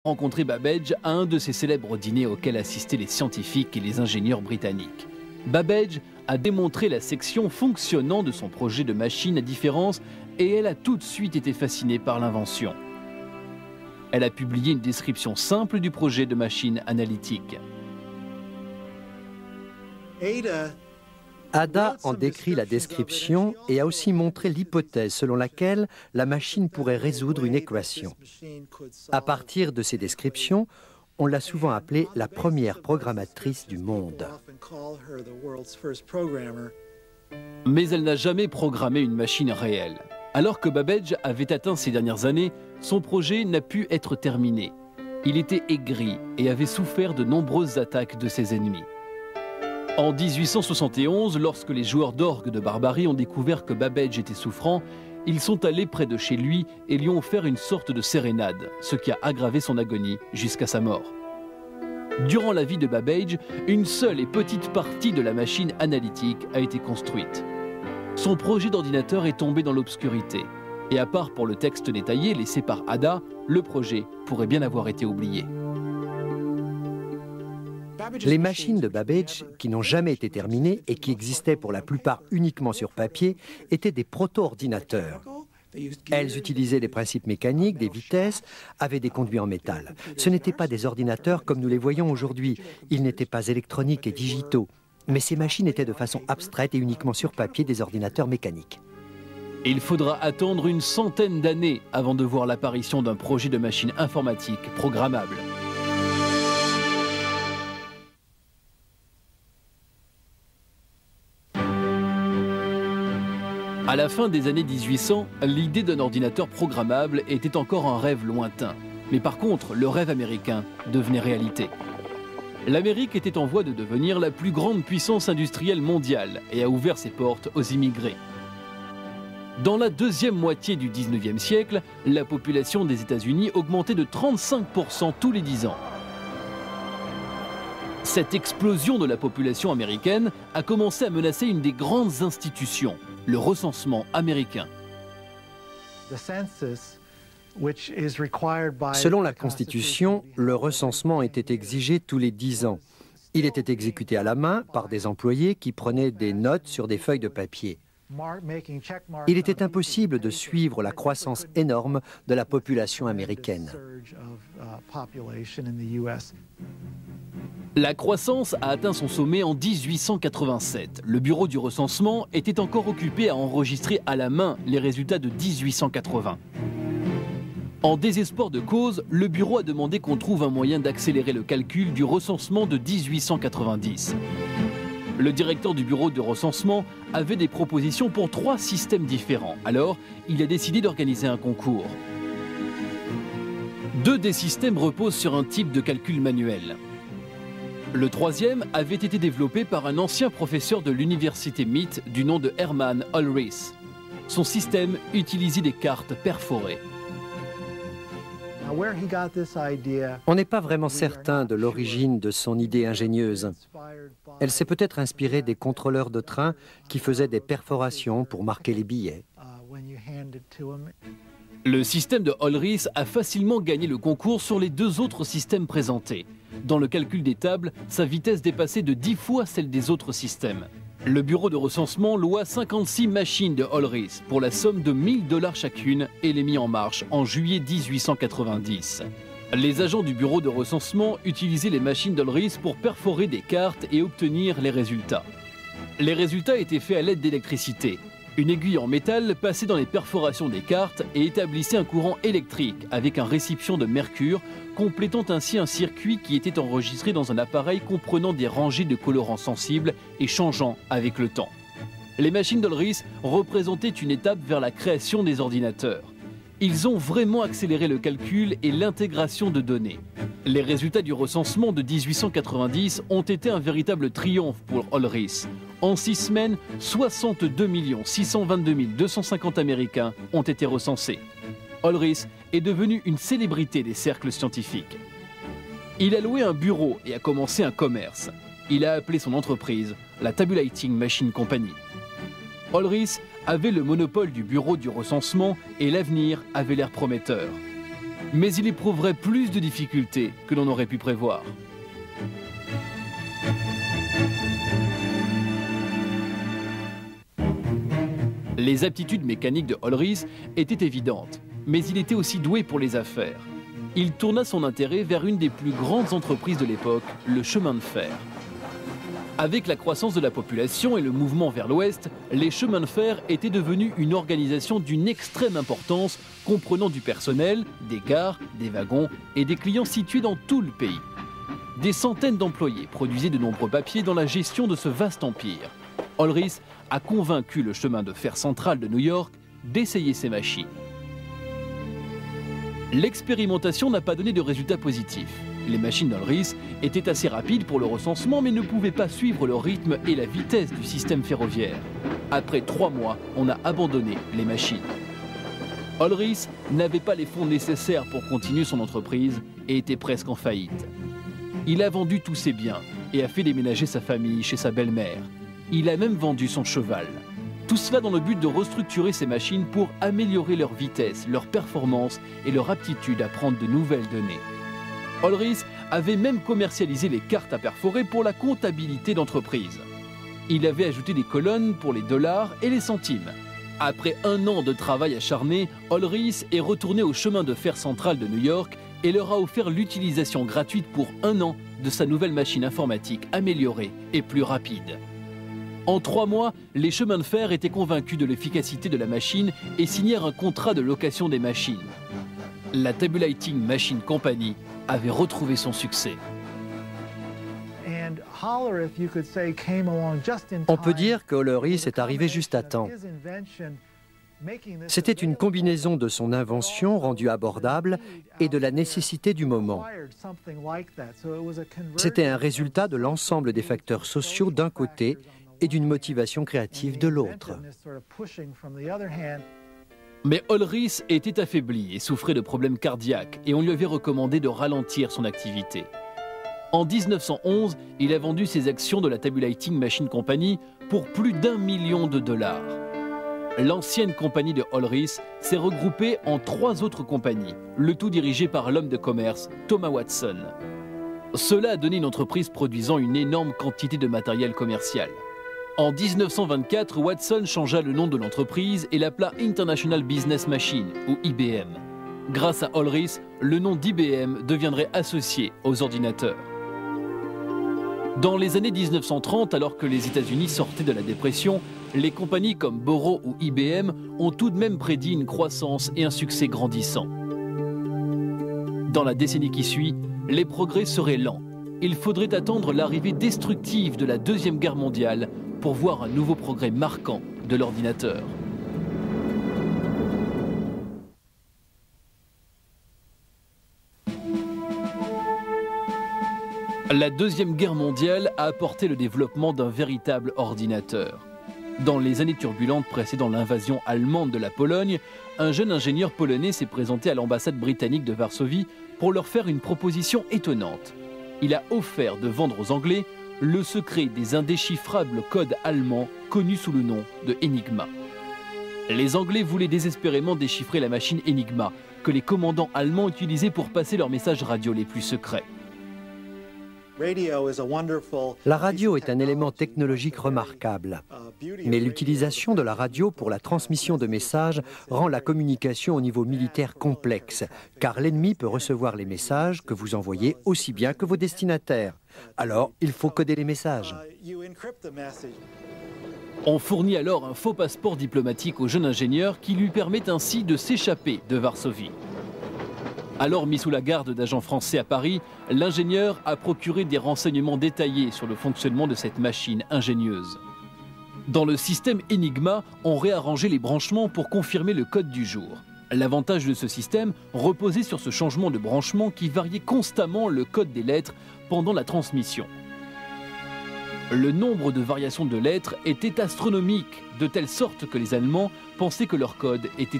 rencontré Babbage à un de ces célèbres dîners auxquels assistaient les scientifiques et les ingénieurs britanniques. Babbage a démontré la section fonctionnant de son projet de machine à différence et elle a tout de suite été fascinée par l'invention. Elle a publié une description simple du projet de machine analytique. Ada en décrit la description et a aussi montré l'hypothèse selon laquelle la machine pourrait résoudre une équation. À partir de ces descriptions, on l'a souvent appelée la première programmatrice du monde. Mais elle n'a jamais programmé une machine réelle. Alors que Babbage avait atteint ces dernières années, son projet n'a pu être terminé. Il était aigri et avait souffert de nombreuses attaques de ses ennemis. En 1871, lorsque les joueurs d'orgue de Barbarie ont découvert que Babbage était souffrant, ils sont allés près de chez lui et lui ont offert une sorte de sérénade, ce qui a aggravé son agonie jusqu'à sa mort. Durant la vie de Babbage, une seule et petite partie de la machine analytique a été construite. Son projet d'ordinateur est tombé dans l'obscurité. Et à part pour le texte détaillé laissé par Ada, le projet pourrait bien avoir été oublié. Les machines de Babbage, qui n'ont jamais été terminées et qui existaient pour la plupart uniquement sur papier, étaient des proto-ordinateurs. Elles utilisaient des principes mécaniques, des vitesses, avaient des conduits en métal. Ce n'étaient pas des ordinateurs comme nous les voyons aujourd'hui. Ils n'étaient pas électroniques et digitaux. Mais ces machines étaient de façon abstraite et uniquement sur papier des ordinateurs mécaniques. Il faudra attendre une centaine d'années avant de voir l'apparition d'un projet de machine informatique programmable. À la fin des années 1800, l'idée d'un ordinateur programmable était encore un rêve lointain. Mais par contre, le rêve américain devenait réalité. L'Amérique était en voie de devenir la plus grande puissance industrielle mondiale et a ouvert ses portes aux immigrés. Dans la deuxième moitié du 19e siècle, la population des États-Unis augmentait de 35% tous les 10 ans. Cette explosion de la population américaine a commencé à menacer une des grandes institutions, le recensement américain. Selon la Constitution, le recensement était exigé tous les 10 ans. Il était exécuté à la main par des employés qui prenaient des notes sur des feuilles de papier. Il était impossible de suivre la croissance énorme de la population américaine. La croissance a atteint son sommet en 1887. Le bureau du recensement était encore occupé à enregistrer à la main les résultats de 1880. En désespoir de cause, le bureau a demandé qu'on trouve un moyen d'accélérer le calcul du recensement de 1890. Le directeur du bureau de recensement avait des propositions pour 3 systèmes différents. Alors, il a décidé d'organiser un concours. 2 des systèmes reposent sur un type de calcul manuel. Le 3e avait été développé par un ancien professeur de l'université MIT du nom de Herman Ulrich. Son système utilisait des cartes perforées. On n'est pas vraiment certain de l'origine de son idée ingénieuse. Elle s'est peut-être inspirée des contrôleurs de train qui faisaient des perforations pour marquer les billets. Le système de Ulrich a facilement gagné le concours sur les 2 autres systèmes présentés. Dans le calcul des tables, sa vitesse dépassait de 10 fois celle des autres systèmes. Le bureau de recensement loua 56 machines de Ulrich pour la somme de 1 000 $ chacune et les mit en marche en juillet 1890. Les agents du bureau de recensement utilisaient les machines d'Ulrich pour perforer des cartes et obtenir les résultats. Les résultats étaient faits à l'aide d'électricité. Une aiguille en métal passait dans les perforations des cartes et établissait un courant électrique avec un récipient de mercure, complétant ainsi un circuit qui était enregistré dans un appareil comprenant des rangées de colorants sensibles et changeant avec le temps. Les machines d'Ulrich représentaient une étape vers la création des ordinateurs. Ils ont vraiment accéléré le calcul et l'intégration de données. Les résultats du recensement de 1890 ont été un véritable triomphe pour Ulrich. En 6 semaines, 62 622 250 Américains ont été recensés. Ulrich est devenu une célébrité des cercles scientifiques. Il a loué un bureau et a commencé un commerce. Il a appelé son entreprise la Tabulating Machine Company. Ulrich avait le monopole du bureau du recensement et l'avenir avait l'air prometteur. Mais il éprouverait plus de difficultés que l'on aurait pu prévoir. Les aptitudes mécaniques de Hollerith étaient évidentes, mais il était aussi doué pour les affaires. Il tourna son intérêt vers une des plus grandes entreprises de l'époque, le chemin de fer. Avec la croissance de la population et le mouvement vers l'ouest, les chemins de fer étaient devenus une organisation d'une extrême importance, comprenant du personnel, des gares, des wagons et des clients situés dans tout le pays. Des centaines d'employés produisaient de nombreux papiers dans la gestion de ce vaste empire. Hollerith a convaincu le chemin de fer central de New York d'essayer ces machines. L'expérimentation n'a pas donné de résultats positifs. Les machines d'Hollerith étaient assez rapides pour le recensement mais ne pouvaient pas suivre le rythme et la vitesse du système ferroviaire. Après 3 mois, on a abandonné les machines. Hollerith n'avait pas les fonds nécessaires pour continuer son entreprise et était presque en faillite. Il a vendu tous ses biens et a fait déménager sa famille chez sa belle-mère. Il a même vendu son cheval. Tout cela dans le but de restructurer ces machines pour améliorer leur vitesse, leur performance et leur aptitude à prendre de nouvelles données. Hollerith avait même commercialisé les cartes à perforer pour la comptabilité d'entreprise. Il avait ajouté des colonnes pour les dollars et les centimes. Après 1 an de travail acharné, Hollerith est retourné au chemin de fer central de New York et leur a offert l'utilisation gratuite pour 1 an de sa nouvelle machine informatique améliorée et plus rapide. En 3 mois, les chemins de fer étaient convaincus de l'efficacité de la machine et signèrent un contrat de location des machines. La Tabulating Machine Company avait retrouvé son succès. On peut dire que Hollerith est arrivé juste à temps. C'était une combinaison de son invention rendue abordable et de la nécessité du moment. C'était un résultat de l'ensemble des facteurs sociaux d'un côté et d'une motivation créative de l'autre. Mais Hollerith était affaibli et souffrait de problèmes cardiaques et on lui avait recommandé de ralentir son activité. En 1911, il a vendu ses actions de la Tabulating Machine Company pour plus d'1 million de dollars. L'ancienne compagnie de Hollerith s'est regroupée en 3 autres compagnies, le tout dirigé par l'homme de commerce Thomas Watson. Cela a donné une entreprise produisant une énorme quantité de matériel commercial. En 1924, Watson changea le nom de l'entreprise et l'appela International Business Machine, ou IBM. Grâce à Hollerith, le nom d'IBM deviendrait associé aux ordinateurs. Dans les années 1930, alors que les États-Unis sortaient de la dépression, les compagnies comme Boro ou IBM ont tout de même prédit une croissance et un succès grandissant. Dans la décennie qui suit, les progrès seraient lents. Il faudrait attendre l'arrivée destructive de la Deuxième Guerre mondiale pour voir un nouveau progrès marquant de l'ordinateur. La Deuxième Guerre mondiale a apporté le développement d'un véritable ordinateur. Dans les années turbulentes précédant l'invasion allemande de la Pologne, un jeune ingénieur polonais s'est présenté à l'ambassade britannique de Varsovie pour leur faire une proposition étonnante. Il a offert de vendre aux Anglais le secret des indéchiffrables codes allemands connus sous le nom de Enigma. Les Anglais voulaient désespérément déchiffrer la machine Enigma que les commandants allemands utilisaient pour passer leurs messages radio les plus secrets. La radio est un élément technologique remarquable, mais l'utilisation de la radio pour la transmission de messages rend la communication au niveau militaire complexe, car l'ennemi peut recevoir les messages que vous envoyez aussi bien que vos destinataires. Alors, il faut coder les messages. On fournit alors un faux passeport diplomatique au jeune ingénieur qui lui permet ainsi de s'échapper de Varsovie. Alors mis sous la garde d'agents français à Paris, l'ingénieur a procuré des renseignements détaillés sur le fonctionnement de cette machine ingénieuse. Dans le système Enigma, on réarrangeait les branchements pour confirmer le code du jour. L'avantage de ce système reposait sur ce changement de branchement qui variait constamment le code des lettres pendant la transmission. Le nombre de variations de lettres était astronomique, de telle sorte que les Allemands pensaient que leur code était